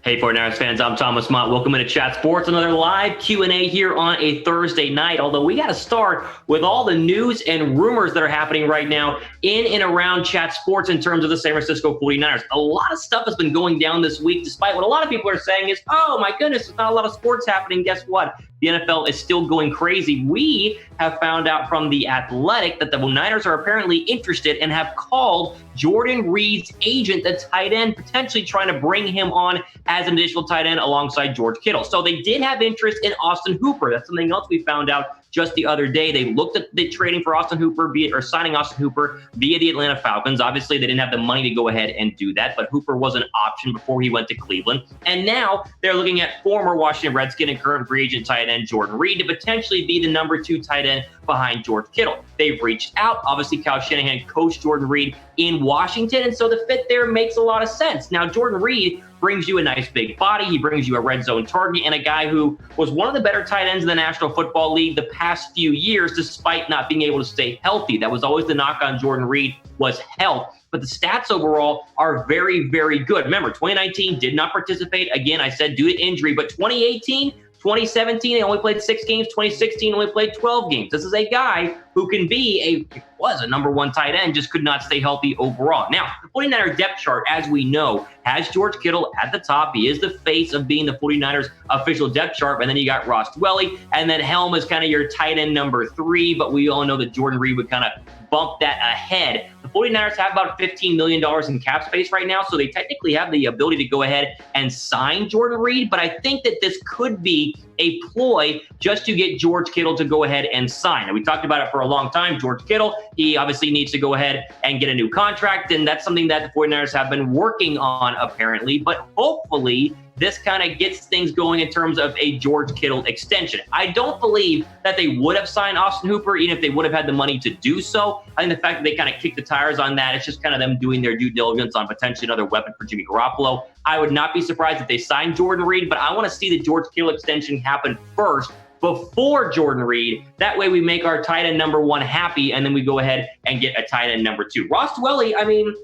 Hey, 49ers fans, I'm Thomas Mott. Welcome into Chat Sports, another live Q&A here on a Thursday night. Although we got to start with all the news and rumors that are happening right now in and around Chat Sports in terms of the San Francisco 49ers. A lot of stuff has been going down this week, despite what a lot of people are saying is, oh my goodness, there's not a lot of sports happening. Guess what? The NFL is still going crazy. We have found out from The Athletic that the Niners are apparently interested and have called Jordan Reed's agent, the tight end, potentially trying to bring him on as an additional tight end alongside George Kittle. So they did have interest in Austin Hooper. That's something else we found out just the other day. They looked at the trading for Austin Hooper signing Austin Hooper via the Atlanta Falcons. Obviously, they didn't have the money to go ahead and do that, but Hooper was an option before he went to Cleveland. And now they're looking at former Washington Redskin and current free agent tight end Jordan Reed to potentially be the number 2 tight end behind George Kittle. They've reached out. Obviously, Kyle Shanahan coached Jordan Reed in Washington, and so the fit there makes a lot of sense. Now, Jordan Reed brings you a nice big body. He brings you a red zone target and a guy who was one of the better tight ends in the National Football League the past few years, despite not being able to stay healthy. That was always the knock on Jordan Reed, was health. But the stats overall are very, very good. Remember, 2019 did not participate. Again, I said due to injury, but 2018, 2017, they only played 6 games. 2016, only played 12 games. This is a guy who can be was a number 1 tight end, just could not stay healthy overall. Now, the 49er depth chart, as we know, has George Kittle at the top. He is the face of being the 49ers official depth chart. And then you got Ross Dwelley, and then Helm is kind of your tight end number 3. But we all know that Jordan Reed would kind of bump that ahead. The 49ers have about $15 million in cap space right now, so they technically have the ability to go ahead and sign Jordan Reed. But I think that this could be a ploy just to get George Kittle to go ahead and sign. And we talked about it for a long time. George Kittle, he obviously needs to go ahead and get a new contract, and that's something that the 49ers have been working on apparently. But hopefully this kind of gets things going in terms of a George Kittle extension. I don't believe that they would have signed Austin Hooper, even if they would have had the money to do so. I think the fact that they kind of kicked the tires on that, it's just kind of them doing their due diligence on potentially another weapon for Jimmy Garoppolo. I would not be surprised if they signed Jordan Reed, but I want to see the George Kittle extension happen first before Jordan Reed. That way we make our tight end number 1 happy, and then we go ahead and get a tight end number 2. Ross Dwelley, I mean,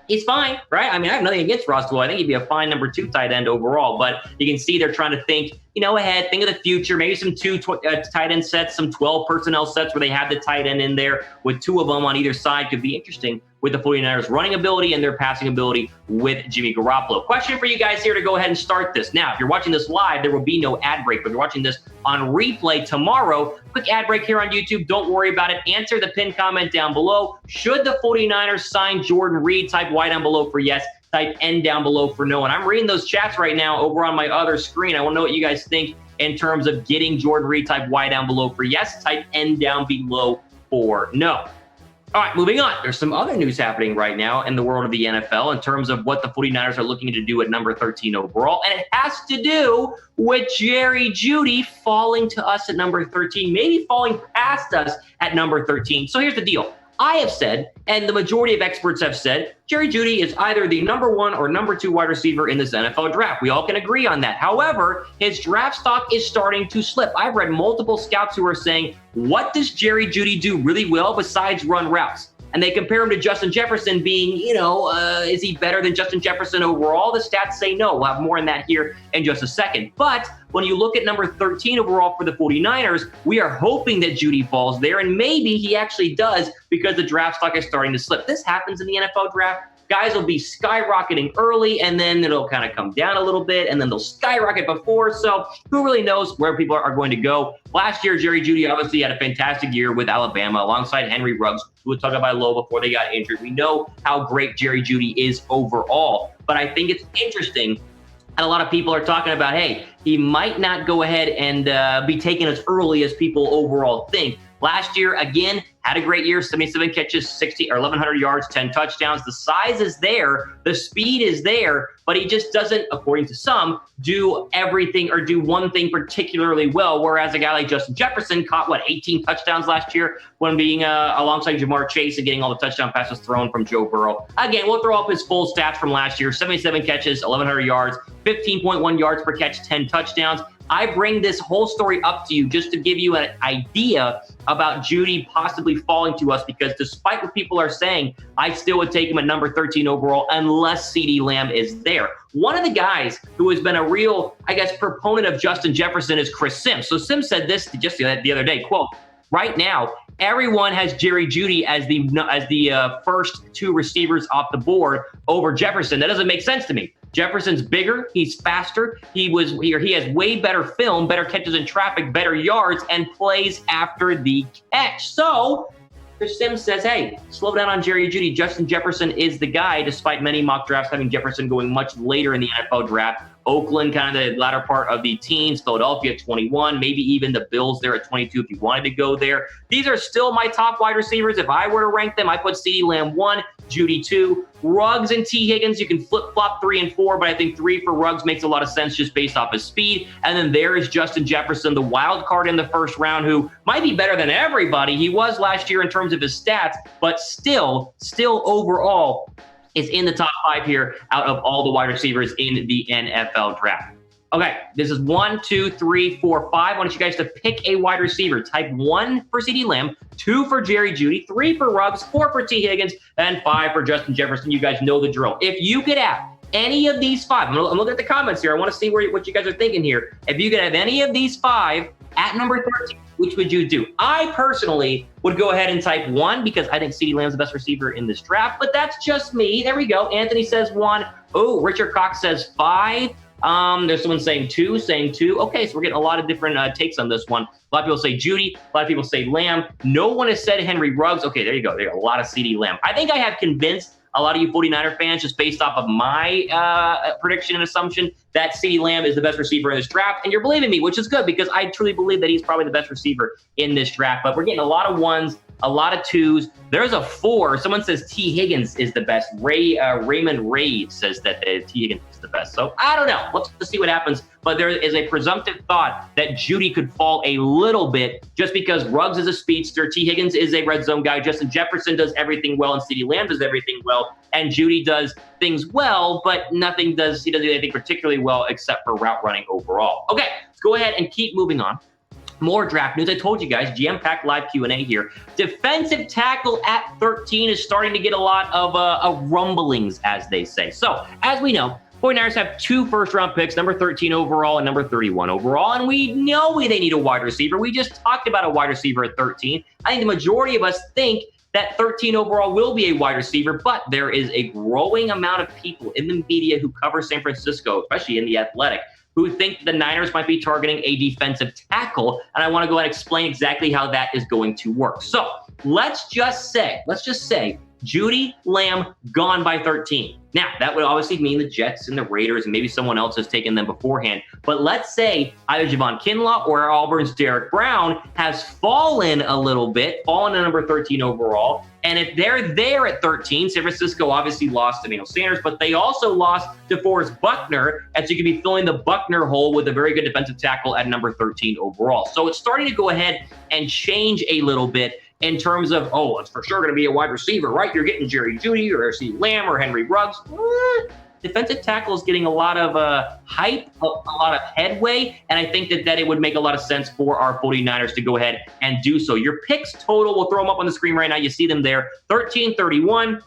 he's fine, right? I mean, I have nothing against Ross Dwelley. I think he'd be a fine number 2 tight end overall, but you can see they're trying to think, ahead, think of the future, maybe some 2 tight end sets, some 12 personnel sets where they have the tight end in there with 2 of them on either side. Could be interesting with the 49ers running ability and their passing ability with Jimmy Garoppolo. Question for you guys here to go ahead and start this. Now, if you're watching this live, there will be no ad break, but if you're watching this on replay tomorrow, quick ad break here on YouTube. Don't worry about it. Answer the pinned comment down below. Should the 49ers sign Jordan Reed? Type Y down below for yes. Type N down below for no. And I'm reading those chats right now over on my other screen. I want to know what you guys think in terms of getting Jordan Reed. Type Y down below for yes. Type N down below for no. All right, moving on. There's some other news happening right now in the world of the NFL in terms of what the 49ers are looking to do at number 13 overall. And it has to do with Jerry Jeudy falling to us at number 13, maybe falling past us at number 13. So here's the deal. I have said, and the majority of experts have said, Jerry Jeudy is either the number 1 or number 2 wide receiver in this NFL draft. We all can agree on that. However, his draft stock is starting to slip. I've read multiple scouts who are saying, what does Jerry Jeudy do really well besides run routes? And they compare him to Justin Jefferson being, is he better than Justin Jefferson overall? The stats say no. We'll have more on that here in just a second. But when you look at number 13 overall for the 49ers, we are hoping that Jeudy falls there, and maybe he actually does because the draft stock is starting to slip. This happens in the NFL draft. Guys will be skyrocketing early, and then it'll kind of come down a little bit, and then they'll skyrocket before. So who really knows where people are going to go? Last year, Jerry Jeudy obviously had a fantastic year with Alabama alongside Henry Ruggs, who was talked about low before they got injured. We know how great Jerry Jeudy is overall, but I think it's interesting. And a lot of people are talking about, hey, he might not go ahead and be taken as early as people overall think. Last year, again, had a great year, 77 catches, 1,100 yards, 10 touchdowns. The size is there, the speed is there, but he just doesn't, according to some, do everything or do one thing particularly well, whereas a guy like Justin Jefferson caught, 18 touchdowns last year when being alongside Jamar Chase and getting all the touchdown passes thrown from Joe Burrow. Again, we'll throw up his full stats from last year, 77 catches, 1,100 yards, 15.1 yards per catch, 10 touchdowns. I bring this whole story up to you just to give you an idea about Jeudy possibly possibly falling to us, because despite what people are saying, I still would take him at number 13 overall unless CeeDee Lamb is there. One of the guys who has been a real, I guess, proponent of Justin Jefferson is Chris Sims. So Sims said this just the other day, quote, "Right now, everyone has Jerry Jeudy as the first two receivers off the board over Jefferson. That doesn't make sense to me. Jefferson's bigger, he's faster, he has way better film, better catches in traffic, better yards, and plays after the catch." So Chris Sims says, hey, slow down on Jerry Jeudy. Justin Jefferson is the guy, despite many mock drafts having Jefferson going much later in the NFL draft. Oakland, kind of the latter part of the teens, Philadelphia at 21, maybe even the Bills there at 22 if you wanted to go there. These are still my top wide receivers. If I were to rank them, I put CeeDee Lamb 1, Jeudy 2, Ruggs and T. Higgins. You can flip-flop 3 and 4, but I think 3 for Ruggs makes a lot of sense just based off his speed. And then there is Justin Jefferson, the wild card in the first round, who might be better than everybody. He was last year in terms of his stats, but still overall is in the top 5 here out of all the wide receivers in the NFL draft. Okay, this is 1, 2, 3, 4, 5. I want you guys to pick a wide receiver. Type 1 for CeeDee Lamb, 2 for Jerry Jeudy, 3 for Ruggs, 4 for T. Higgins, and 5 for Justin Jefferson. You guys know the drill. If you could have any of these 5, I'm looking at the comments here. I want to see what you guys are thinking here. If you could have any of these 5 at number 13, which would you do? I personally would go ahead and type 1 because I think CeeDee Lamb's the best receiver in this draft, but that's just me. There we go. Anthony says 1. Oh, Richard Cox says 5. There's someone saying 2. Okay, so we're getting a lot of different takes on this one. A lot of people say Jeudy. A lot of people say Lamb. No one has said Henry Ruggs. Okay, there you go. There are a lot of CeeDee Lamb. I think I have convinced a lot of you 49er fans, just based off of my prediction and assumption, that CeeDee Lamb is the best receiver in this draft. And you're believing me, which is good because I truly believe that he's probably the best receiver in this draft. But we're getting a lot of 1s, a lot of 2s. There's a 4. Someone says T. Higgins is the best. Raymond Ray says that T. Higgins is the best. So I don't know. Let's see what happens. But there is a presumptive thought that Jeudy could fall a little bit just because Ruggs is a speedster, T. Higgins is a red zone guy, Justin Jefferson does everything well, and CeeDee Lamb does everything well, and Jeudy does things well, but he doesn't do anything particularly well except for route running overall. Okay, let's go ahead and keep moving on. More draft news. I told you guys, jam-packed live Q&A here. Defensive tackle at 13 is starting to get a lot of rumblings, as they say. So, as we know, 49ers have 2 first-round picks, number 13 overall and number 31 overall, and we know they need a wide receiver. We just talked about a wide receiver at 13. I think the majority of us think that 13 overall will be a wide receiver, but there is a growing amount of people in the media who cover San Francisco, especially in The Athletic, who think the Niners might be targeting a defensive tackle, and I want to go ahead and explain exactly how that is going to work. So let's just say Jeudy, Lamb, gone by 13. Now, that would obviously mean the Jets and the Raiders and maybe someone else has taken them beforehand. But let's say either Javon Kinlaw or Auburn's Derrick Brown has fallen a little bit, fallen to number 13 overall. And if they're there at 13, San Francisco obviously lost to Emmanuel Sanders, but they also lost DeForest Buckner, and so you could be filling the Buckner hole with a very good defensive tackle at number 13 overall. So it's starting to go ahead and change a little bit in terms of, it's for sure going to be a wide receiver, right? You're getting Jerry Jeudy or CeeDee Lamb or Henry Ruggs. Defensive tackle is getting a lot of hype, a lot of headway, and I think that it would make a lot of sense for our 49ers to go ahead and do so. Your picks total, we'll throw them up on the screen right now. You see them there, 13, 31.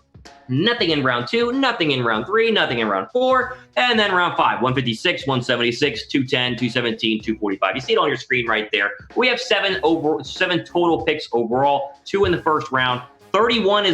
Nothing in round 2, nothing in round 3, nothing in round 4, and then round 5, 156, 176, 210, 217, 245. You see it on your screen right there. We have 7 total picks overall, 2 in the first round. 31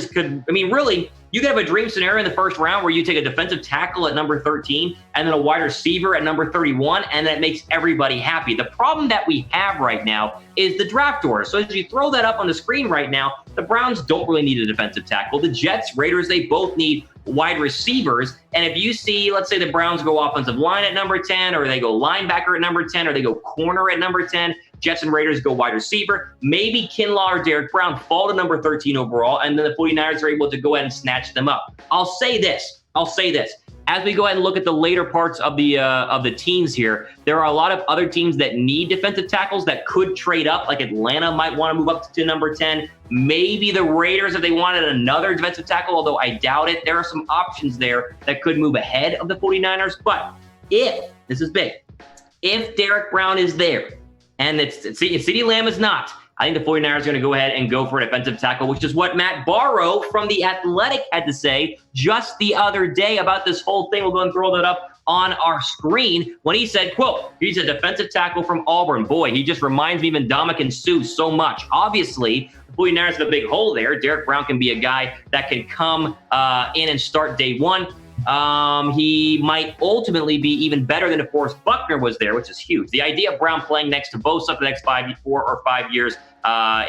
really, you could have a dream scenario in the first round where you take a defensive tackle at number 13 and then a wide receiver at number 31, and that makes everybody happy. The problem that we have right now is the draft order. So as you throw that up on the screen right now, the Browns don't really need a defensive tackle. The Jets, Raiders, they both need wide receivers. And if you see, let's say the Browns go offensive line at number 10, or they go linebacker at number 10, or they go corner at number 10, Jets and Raiders go wide receiver. Maybe Kinlaw or Derrick Brown fall to number 13 overall, and then the 49ers are able to go ahead and snatch them up. I'll say this. As we go ahead and look at the later parts of the teams here, there are a lot of other teams that need defensive tackles that could trade up, like Atlanta might want to move up to number 10. Maybe the Raiders, if they wanted another defensive tackle, although I doubt it. There are some options there that could move ahead of the 49ers. But this is big, if Derrick Brown is there, and CeeDee Lamb is not, I think the 49ers are going to go ahead and go for a defensive tackle, which is what Matt Barrow from The Athletic had to say just the other day about this whole thing. We'll go and throw that up on our screen when he said, quote, he's a defensive tackle from Auburn. Boy, he just reminds me of Ndamukong Suh so much. Obviously, the 49ers have a big hole there. Derrick Brown can be a guy that can come in and start day one. He might ultimately be even better than if DeForest Buckner was there, which is huge. The idea of Brown playing next to Bosa for the next 4 or 5 years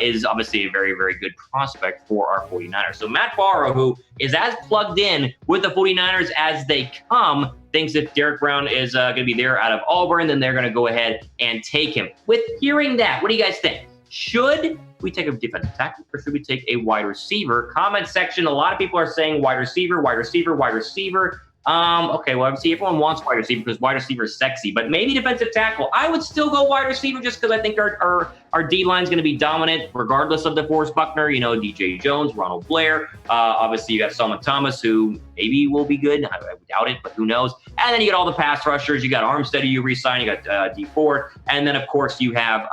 is obviously a very, very good prospect for our 49ers. So Matt Barrow, who is as plugged in with the 49ers as they come, thinks if Derrick Brown is going to be there out of Auburn, then they're going to go ahead and take him. With hearing that, what do you guys think? Should we take a defensive tackle or should we take a wide receiver? Comment section, a lot of people are saying wide receiver, wide receiver, wide receiver. Okay, well, obviously everyone wants wide receiver because wide receiver is sexy, but maybe defensive tackle. I would still go wide receiver just because I think our D-line is going to be dominant regardless of DeForest Buckner, DJ Jones, Ronald Blair. Obviously, you got Solomon Thomas, who maybe will be good. I doubt it, but who knows? And then you got all the pass rushers. You got Armstead, you re-sign. You got D Ford. And then, of course, you have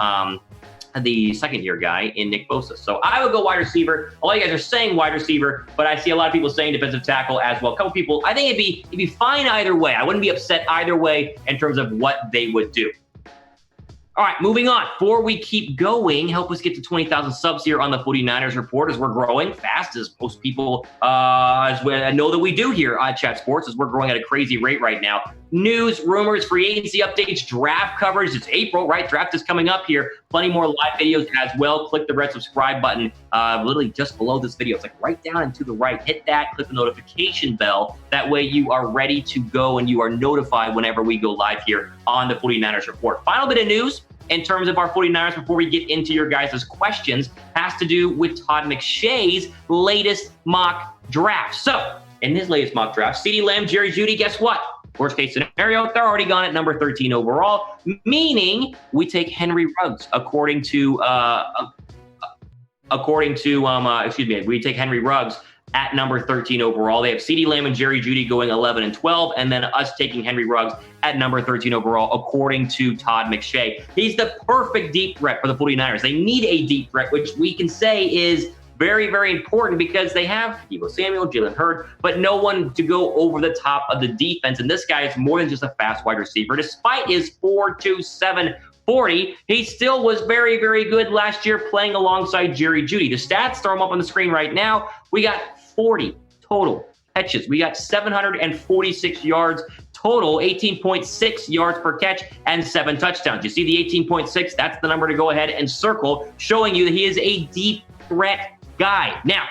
the second-year guy in Nick Bosa. So I would go wide receiver. All you guys are saying wide receiver, but I see a lot of people saying defensive tackle as well. A couple people, I think it'd be fine either way. I wouldn't be upset either way in terms of what they would do. All right, moving on. Before we keep going, help us get to 20,000 subs here on the 49ers Report as we're growing fast, as most people know that we do here on Chat Sports, as we're growing at a crazy rate right now. News, rumors, free agency updates, draft coverage. It's April, right? Draft is coming up here. Plenty more live videos as well. Click the red subscribe button literally just below this video. It's like right down and to the right. Hit that, click the notification bell. That way you are ready to go and you are notified whenever we go live here on the 49ers Report. Final bit of news in terms of our 49ers before we get into your guys' questions has to do with Todd McShay's latest mock draft. So in his latest mock draft, CeeDee Lamb, Jerry Jeudy, guess what? Worst case scenario, they're already gone at number 13 overall, meaning we take Henry Ruggs according to we take Henry Ruggs at number 13 overall. They have CeeDee Lamb and Jerry Jeudy going 11 and 12, and then us taking Henry Ruggs at number 13 overall, according to Todd McShay. He's the perfect deep threat for the 49ers. They need a deep threat, which we can say is very, very important because they have Deebo Samuel, Jalen Hurd, but no one to go over the top of the defense. And this guy is more than just a fast wide receiver. Despite his 4.27 40, he still was very, very good last year playing alongside Jerry Jeudy. The stats, throw them up on the screen right now. We got 40 total catches. We got 746 yards total, 18.6 yards per catch, and 7 touchdowns. You see the 18.6? That's the number to go ahead and circle, showing you that he is a deep threat guy. Now,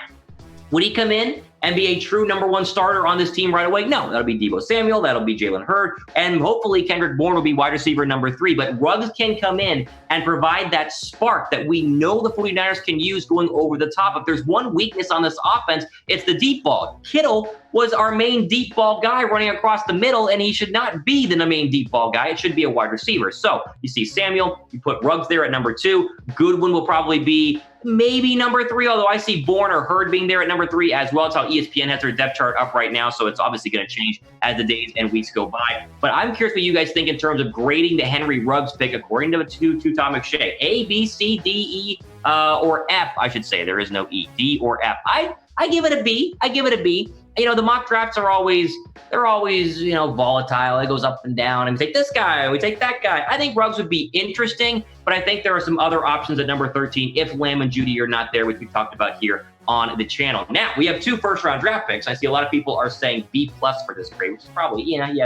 would he come in and be a true number one starter on this team right away? No, that'll be Deebo Samuel, that'll be Jalen Hurd, and hopefully Kendrick Bourne will be wide receiver number 3. But Ruggs can come in and provide that spark that we know the 49ers can use going over the top. If there's one weakness on this offense, it's the deep ball. Kittle was our main deep ball guy running across the middle, and he should not be the main deep ball guy. It should be a wide receiver. So you see Samuel, you put Ruggs there at number 2. Goodwin will probably be maybe number 3, although I see Bourne or Hurd being there at number 3 as well. It's how ESPN has their depth chart up right now, so it's obviously going to change as the days and weeks go by. But I'm curious what you guys think in terms of grading the Henry Ruggs pick according to Todd McShay. A, B, C, D, E, or F, I should say. There is no E. D or F. I give it a B. I give it a B. The mock drafts are always volatile. It goes up and down. And we take this guy, we take that guy. I think Ruggs would be interesting, but I think there are some other options at number 13 if Lamb and Jeudy are not there, which we talked about here on the channel. Now, we have 2 first-round draft picks. I see a lot of people are saying B+ for this grade, which is probably,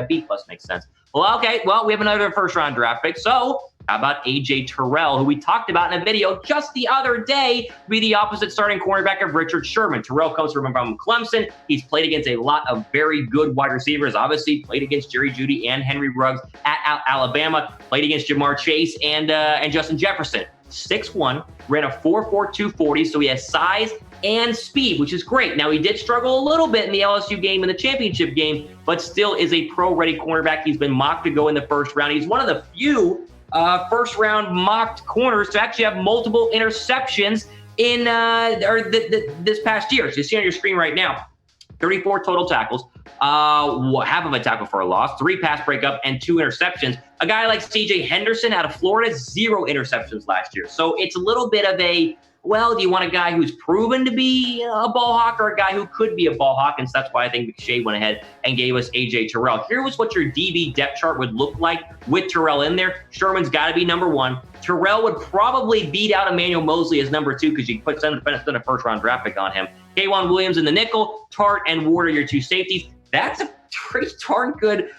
B+ makes sense. Well, okay, we have another first-round draft pick. So how about A.J. Terrell, who we talked about in a video just the other day, to be the opposite starting cornerback of Richard Sherman. Terrell comes from Clemson. He's played against a lot of very good wide receivers. Obviously, played against Jerry Jeudy and Henry Ruggs at Alabama. Played against Jamar Chase and Justin Jefferson. 6'1", ran a 4.42 40, so he has size and speed, which is great. Now, he did struggle a little bit in the LSU game and the championship game, but still is a pro-ready cornerback. He's been mocked to go in the first round. He's one of the few first-round mocked corners to actually have multiple interceptions in this past year. So you see on your screen right now, 34 total tackles, half of a tackle for a loss, 3 pass breakup, and 2 interceptions. A guy like CJ Henderson out of Florida, 0 interceptions last year. So it's a little bit of a, well, do you want a guy who's proven to be a ball hawk or a guy who could be a ball hawk? And so that's why I think McShay went ahead and gave us A.J. Terrell. Here was what your DB depth chart would look like with Terrell in there. Sherman's got to be number 1. Terrell would probably beat out Emmanuel Mosley as number 2 because you put a first-round draft pick on him. K'Wan Williams in the nickel, Tart and Ward are your 2 safeties. That's a pretty darn good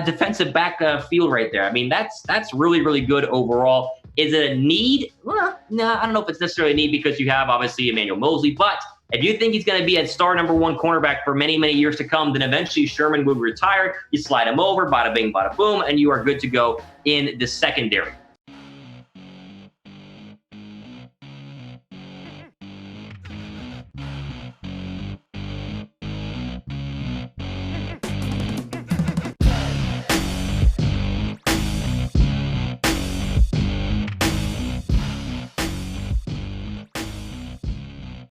defensive back field right there. I mean, that's really, really good overall. Is it a need? Well, no, I don't know if it's necessarily a need because you have, obviously, Emmanuel Mosley. But if you think he's going to be a star number 1 cornerback for many, many years to come, then eventually Sherman will retire. You slide him over, bada bing, bada boom, and you are good to go in the secondary.